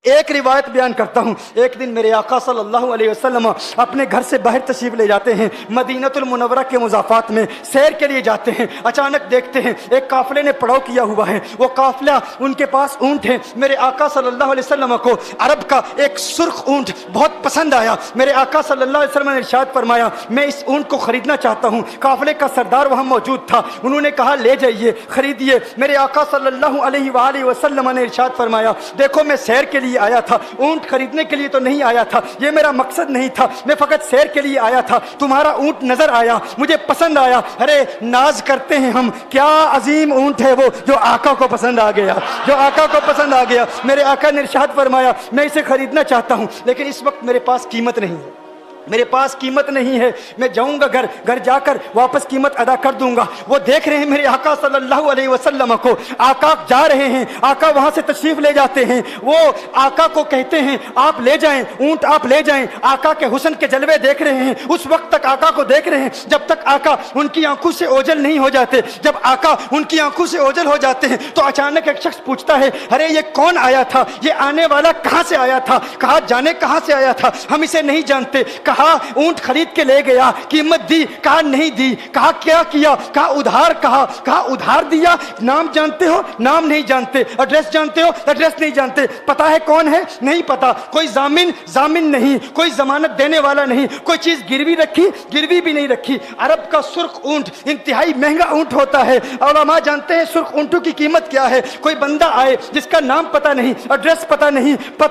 ایک روایت بیان کرتا ہوں. ایک دن میرے آقا صلی اللہ علیہ وسلم اپنے گھر سے باہر تشریف لے جاتے ہیں, مدینہ المنورہ کے مضافات میں سیر کے لیے جاتے ہیں. اچانک دیکھتے ہیں ایک قافلے نے پڑاؤ کیا ہوا ہے. وہ قافلہ, ان کے پاس اونٹ ہے. میرے آقا صلی اللہ علیہ وسلم کو عرب کا ایک سرخ اونٹ بہت پسند آیا. میرے آقا صلی اللہ علیہ وسلم نے ارشاد فرمایا, میں اس اونٹ کو خریدنا چاہتا ہوں. قافلے کا سردار وہاں موجود تھا. انہوں نے کہا لے جائیے, خریدیے. میرے آقا صلی اللہ علیہ وآلہ وسلم نے ارشاد فرمایا, دیکھو میں سیر کے لیے آیا تھا, اونٹ خریدنے کے لیے تو نہیں آیا تھا, یہ میرا مقصد نہیں تھا, میں فقط سیر کے لیے آیا تھا. تمہارا اونٹ نظر آیا, مجھے پسند آیا. ارے ناز کرتے ہیں ہم, کیا عظیم اونٹ ہے وہ جو آقا کو پسند آ گیا, جو آقا کو پسند آ گیا. میرے آقا نے ارشاد فرمایا, میں اسے خریدنا چاہتا ہوں لیکن اس وقت میرے پاس قیمت نہیں ہے, میرے پاس قیمت نہیں ہے. میں جاؤں گا گھر جا کر واپس قیمت ادا کر دوں گا. وہ دیکھ رہے ہیں میرے آقا صلی اللہ علیہ وسلم کو, آقا جا رہے ہیں, آقا وہاں سے تشریف لے جاتے ہیں. وہ آقا کو کہتے ہیں آپ لے جائیں, اونٹ آپ لے جائیں. آقا کے حسن کے جلوے دیکھ رہے ہیں, اس وقت تک آقا کو دیکھ رہے ہیں جب تک آقا ان کی آنکھوں سے اوجھل نہیں ہو جاتے. جب آقا ان کی آنکھوں سے اوجھل ہو جاتے ہیں تو اچانک ایک شخص پوچھتا ہے, ارے یہ کون آیا تھا, یہ آنے والا کہاں سے آیا تھا, کہا جانے کہاں سے آیا تھا, ہم اسے نہیں جانتے. کہا اونٹ خرید کے لے گیا, قیمت دی, کہا نہیں دی. کہا کیا کیا, کہا ادھار, کہا ادھار دیا. نام جانتے ہو, نام نہیں جانتے. ایڈریس جانتے ہو, ایڈریس نہیں جانتے. پتہ ہے کون ہے, نہیں پتا. کوئی ضامن نہیں, کوئی ضمانت دینے والا نہیں, کوئی چیز گروی رکھی, گروی بھی نہیں رکھی. عرب کا سرخ اونٹ انتہائی مہنگا اونٹ ہوتا ہے. علماء جانتے ہیں سرخ اونٹوں کی قیمت کیا ہے. کوئی بندہ آئے جس کا نام پتہ نہیں, ایڈریس پتہ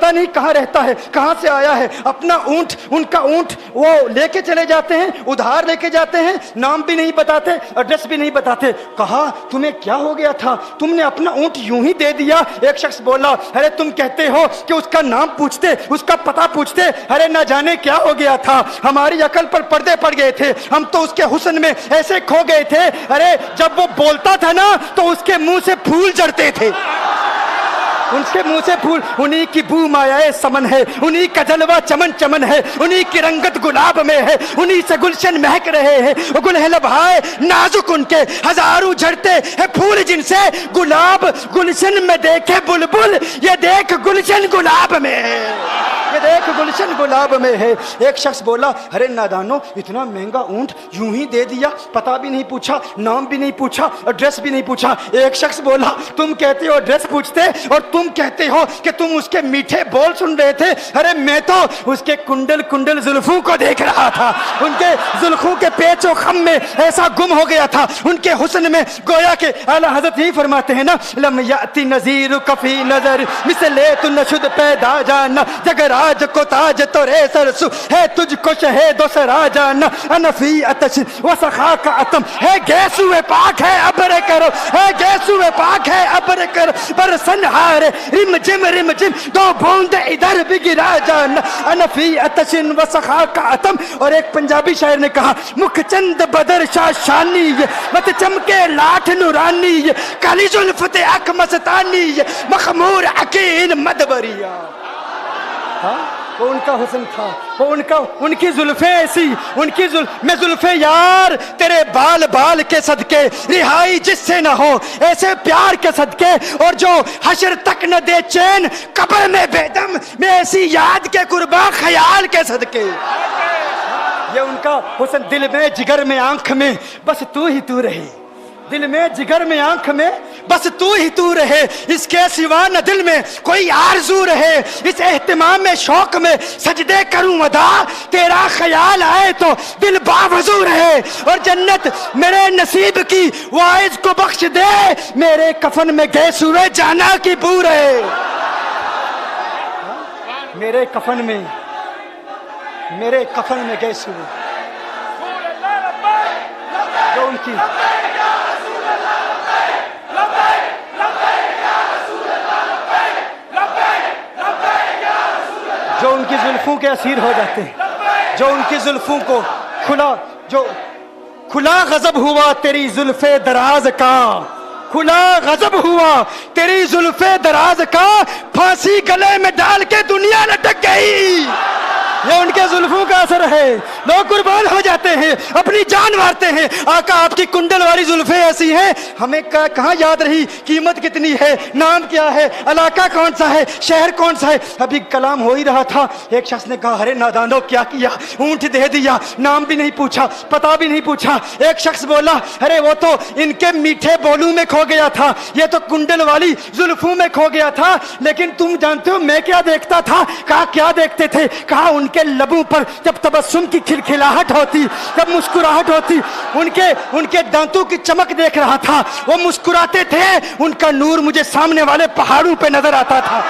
نہیں کہاں رہتا ہے, کہاں سے آیا ہے, اپنا اونٹ, ان کا اونٹ وہ لے کے چلے جاتے ہیں, ادھار لے کے جاتے ہیں, نام بھی نہیں بتاتے, ایڈریس بھی نہیں بتاتے. کہا تمہیں کیا ہو گیا تھا, تم نے اپنا اونٹ یوں ہی دے دیا. ایک شخص بولا, ارے تم کہتے ہو کہ اس کا نام پوچھتے, اس کا پتہ پوچھتے, ارے نہ جانے کیا ہو گیا تھا, ہماری عقل پر پردے پڑ گئے تھے, ہم تو اس کے حسن میں ایسے کھو گئے تھے. ارے جب وہ بولتا تھا نا تو اس کے منہ سے پھول جھڑتے تھے, ان کے منہ سے پھول. انہی کی بو مایائے سمن ہے, انہی کا جلوہ چمن چمن ہے, انہی کی رنگت گلاب میں ہے, انہی سے گلشن مہک رہے ہیں. گل ہے لبھائے نازک ان کے, ہزاروں جھڑتے ہیں پھول جن سے. گلاب گلشن میں دیکھے بلبل, یہ دیکھ گلشن گلاب میں ہے, یہ دیکھ گلشن گلاب میں ہے. ایک شخص بولا, ارے نادانو, اتنا مہنگا اونٹ یوں ہی دے دیا, پتہ بھی نہیں پوچھا, نام بھی نہیں پوچھا, ایڈریس بھی نہیں پوچھا. ایک شخص بولا, تم کہتے ہو ایڈریس پوچھتے اور تم کہتے ہو کہ تم اس کے میٹھے بول سن رہے تھے. ارے میں تو اس کے کنڈل زلفوں کو دیکھ رہا تھا, ان کے زلفوں کے پیچ و خم میں ایسا گم ہو گیا تھا, ان کے حسن میں. گویا کہ اعلیٰ حضرت یہی فرماتے ہیں نا, لم یاتی نذیر کفی نظر مثلے تو نشد پیدا جانا, جگراج کو تاج تو رے سرسو ہے, تجھ کو شہید و سرا جانا. انفی اتش و سخا کا اتم ہے, گیسو پاک ہے ابر کرو, ہے گیسو پاک ہے ابر کرو. پر سنہار رم جم دو بوند ادھر بھی گرا جانا. انفی اتشن و سخا کا اتم. اور ایک پنجابی شاعر نے کہا, مکھ چند بدر شاہ شانی, مت چمکے لاٹھ نورانی, کالی زلفت اک مستانی, مخمور عقین مدبریا. وہ ان کا حسن تھا, وہ ان کی زلفیں ایسی, میں زلفیں یار تیرے بال کے صدقے, رہائی جس سے نہ ہو ایسے پیار کے صدقے, اور جو حشر تک نہ دے چین قبر میں بے دم, میں ایسی یاد کے قرباں خیال کے صدقے. یہ ان کا حسن. دل میں جگر میں آنکھ میں بس تو ہی تو رہے, دل میں جگر میں آنکھ میں بس تو ہی تو رہے, اس کے سوا نہ دل میں کوئی آرزو رہے. اس اہتمام میں شوق میں سجدے کروں ادا, تیرا خیال آئے تو دل باوضو رہے. اور جنت میرے نصیب کی وائز کو بخش دے, میرے کفن میں گیس ہوئے جانا کی بو رہے. میرے کفن میں گیس ہوئے جو ان کی جو ان کی زلفوں کے اسیر ہو جاتے ہیں, جو ان کی زلفوں کو کھلا غضب ہوا تیری زلف دراز کا, کھلا غضب ہوا تیری زلف دراز کا, پھانسی گلے میں ڈال کے دنیا لٹک گئی. یہ ان کے زلفوں کا اثر ہے, لوگ قربان ہو جاتے ہیں، اپنی جان مارتے ہیں. آقا آپ کی کنڈل والی زلفیں ایسی ہیں، ہمیں کہاں یاد رہی قیمت کتنی ہے، نام کیا ہے، علاقہ کون سا ہے، شہر کون سا ہے. ابھی کلام ہو ہی رہا تھا، ایک شخص نے کہا ارے نادانو کیا کیا، اونٹ دے دیا، نام بھی نہیں پوچھا، پتہ بھی نہیں پوچھا. ایک شخص بولا ارے وہ تو ان کے میٹھے بولوں میں کھو گیا تھا، یہ تو کنڈل والی زلفوں میں کھو گیا تھا. لیکن تم جانتے ہو میں کیا دیکھتا تھا؟ کہا کیا دیکھتے تھے؟ کہا ان کے لبوں پر جب تبسم کی کھلکھلاہٹ ہوتی، جب مسکراہٹ ہوتی، ان کے دانتوں کی چمک دیکھ رہا تھا. وہ مسکراتے تھے، ان کا نور مجھے سامنے والے پہاڑوں پہ نظر آتا تھا،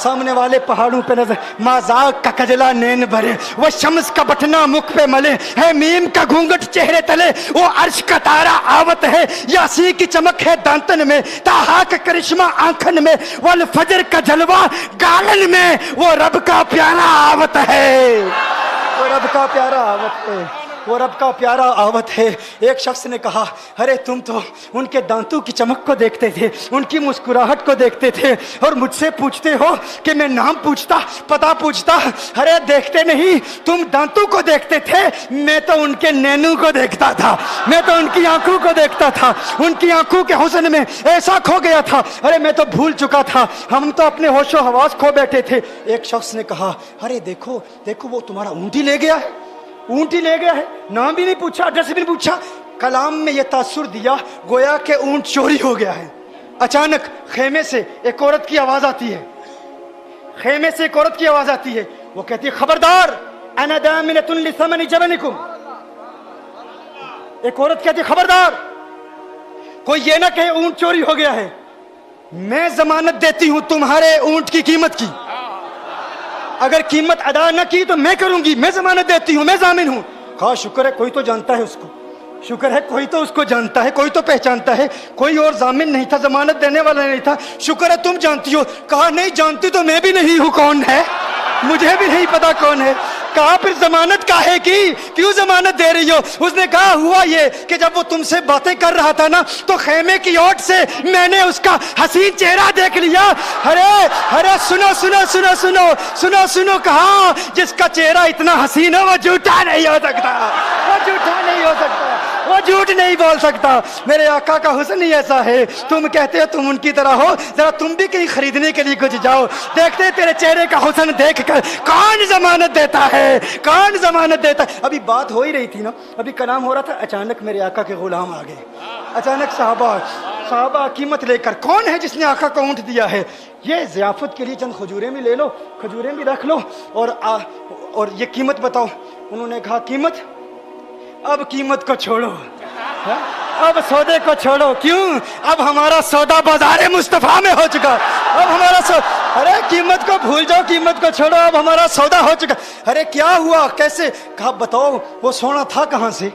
سامنے والے پہاڑوں پہ نظر. مازاق کا کجلا نین بھرے، وہ شمس کا بٹنا مکھ پہ ملے، ہے میم کا گھونگٹ چہرے تلے، وہ عرش کا تارا آوت ہے، یاسی کی چمک ہے دانتن میں، تاہا کا کرشمہ آنکھن میں، والفجر کا جلوہ گالن میں، وہ رب کا پیارا آوت ہے، وہ رب کا پیارا آوت ہے، وہ رب کا پیارا آوت ہے. ایک شخص نے کہا ارے تم تو ان کے دانتوں کی چمک کو دیکھتے تھے، ان کی مسکراہٹ کو دیکھتے تھے، اور مجھ سے پوچھتے ہو کہ میں نام پوچھتا، پتہ پوچھتا. ارے دیکھتے نہیں، تم دانتوں کو دیکھتے تھے، میں تو ان کے نینوں کو دیکھتا تھا، میں تو ان کی آنکھوں کو دیکھتا تھا، ان کی آنکھوں کے حسن میں ایسا کھو گیا تھا. ارے میں تو بھول چکا تھا، ہم تو اپنے ہوش و حواس کھو بیٹھے تھے. ایک شخص نے کہا ارے دیکھو دیکھو وہ تمہارا اونٹ ہی لے گیا ہے، اونٹ ہی لے گیا ہے، نام بھی نہیں پوچھا، ایڈریس بھی نہیں پوچھا. کلام میں یہ تاثر دیا گویا کہ اونٹ چوری ہو گیا ہے. اچانک خیمے سے ایک عورت کی آواز آتی ہے، خیمے سے ایک عورت کی آواز آتی ہے. وہ کہتی ہے خبردار انا دامنۃ لثمن جبنکم. ایک عورت کہتی ہے خبردار کوئی یہ نہ کہے اونٹ چوری ہو گیا ہے، میں ضمانت دیتی ہوں تمہارے اونٹ کی قیمت کی، اگر قیمت ادا نہ کی تو میں کروں گی، میں ضمانت دیتی ہوں، میں ضامن ہوں. کہا شکر ہے کوئی تو جانتا ہے اس کو، شکر ہے کوئی تو اس کو جانتا ہے، کوئی تو پہچانتا ہے، کوئی اور ضامن نہیں تھا، ضمانت دینے والا نہیں تھا، شکر ہے تم جانتی ہو. کہا نہیں جانتی تو میں بھی نہیں ہوں، کون ہے مجھے بھی نہیں پتا کون ہے. کہا پھر ضمانت کاہے کی، کیوں ضمانت دے رہی ہو؟ اس نے کہا ہوا یہ کہ جب وہ تم سے باتیں کر رہا تھا نا تو خیمے کی اوٹ سے میں نے اس کا حسین چہرہ دیکھ لیا. ارے سنو سنو سنو سنو سنو سنو کہا جس کا چہرہ اتنا حسین ہے وہ جھوٹا نہیں ہو سکتا، وہ جھوٹا نہیں ہو سکتا، وہ جھوٹ نہیں بول سکتا. میرے آقا کا حسن ہی ایسا ہے. تم کہتے ہو تم ان کی طرح ہو، ذرا تم بھی کہیں خریدنے کے لیے کچھ جاؤ، دیکھتے تیرے چہرے کا حسن دیکھ کر کون ضمانت دیتا ہے، کون ضمانت دیتا ہے. ابھی بات ہو ہی رہی تھی نا، ابھی کلام ہو رہا تھا، اچانک میرے آقا کے غلام آ گئے. اچانک صحابہ قیمت لے کر، کون ہے جس نے آقا کو اونٹ دیا ہے؟ یہ ضیافت کے لیے چند کھجوریں بھی لے لو، کھجوریں بھی رکھ لو، اور یہ قیمت بتاؤ. انہوں نے کہا قیمت؟ اب قیمت کو چھوڑو، اب سودے کو چھوڑو. کیوں؟ اب ہمارا سودا بازار مصطفیٰ میں ہو چکا. اب ہمارا ارے قیمت کو بھول جاؤ، قیمت کو چھوڑو، اب ہمارا سودا ہو چکا. ارے کیا ہوا، کیسے؟ کہا بتاؤ وہ سونا تھا کہاں سے،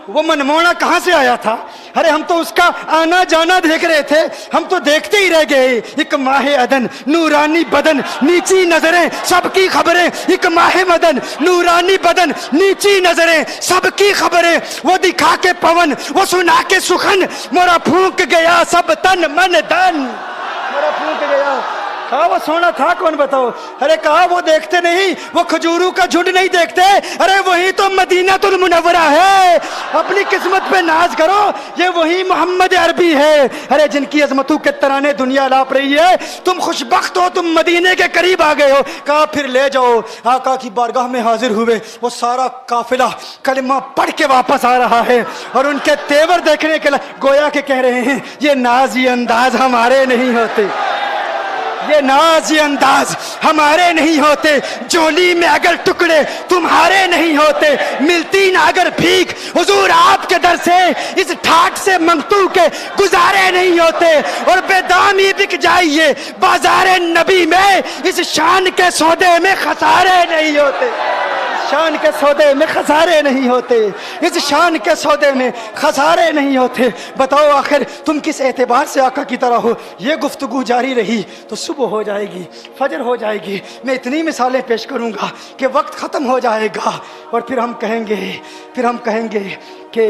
وہ منمونا کہاں سے آیا تھا؟ ارے ہم تو اس کا آنا جانا دیکھ رہے تھے، ہم تو دیکھتے ہی رہ گئے. ایک ماہ عدن، نورانی بدن، نیچی نظریں، سب کی خبریں. ایک ماہ مدن، نورانی بدن، نیچی نظریں، سب کی خبریں. وہ دکھا کے پون، وہ سنا کے سخن، مورا پھونک گیا سب تن من دن، مورا پھونک گیا. کہا وہ سونا تھا کون بتاؤ؟ ارے کہا وہ دیکھتے نہیں، وہ کھجوروں کا جھنڈ نہیں دیکھتے، ارے وہی تو مدینہ المنورہ ہے. اپنی قسمت پہ ناز کرو، یہ وہی محمد عربی ہے. ارے جن کی عظمتوں کے ترانے دنیا لاپ رہی ہے، تم خوشبخت ہو، تم مدینے کے قریب آ گئے ہو. کہا پھر لے جاؤ. آقا کی بارگاہ میں حاضر ہوئے. وہ سارا قافلہ کلمہ پڑھ کے واپس آ رہا ہے، اور ان کے تیور دیکھنے کے لیے گویا کہ کہہ رہے ہیں یہ ناز یہ انداز ہمارے نہیں ہوتے، یہ ناز یہ انداز ہمارے نہیں ہوتے. جولی میں اگر ٹکڑے تمہارے نہیں ہوتے، ملتی نہ اگر بھیک حضور آپ کے در سے، اس ٹھاٹ سے منگتو کے گزارے نہیں ہوتے. اور بے دامی بک جائیے بازار نبی میں، اس شان کے سودے میں خسارے نہیں ہوتے، شان کے سودے میں خسارے نہیں ہوتے، اس شان کے سودے میں خسارے نہیں ہوتے. بتاؤ آخر تم کس اعتبار سے آقا کی طرح ہو؟ یہ گفتگو جاری رہی تو صبح ہو جائے گی، فجر ہو جائے گی. میں اتنی مثالیں پیش کروں گا کہ وقت ختم ہو جائے گا، اور پھر ہم کہیں گے کہ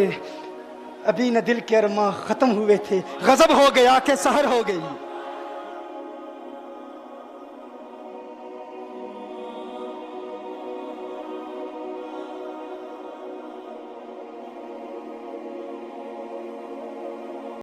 ابھی نہ دل کے ارماں ختم ہوئے تھے، غضب ہو گیا کہ سحر ہو گئی.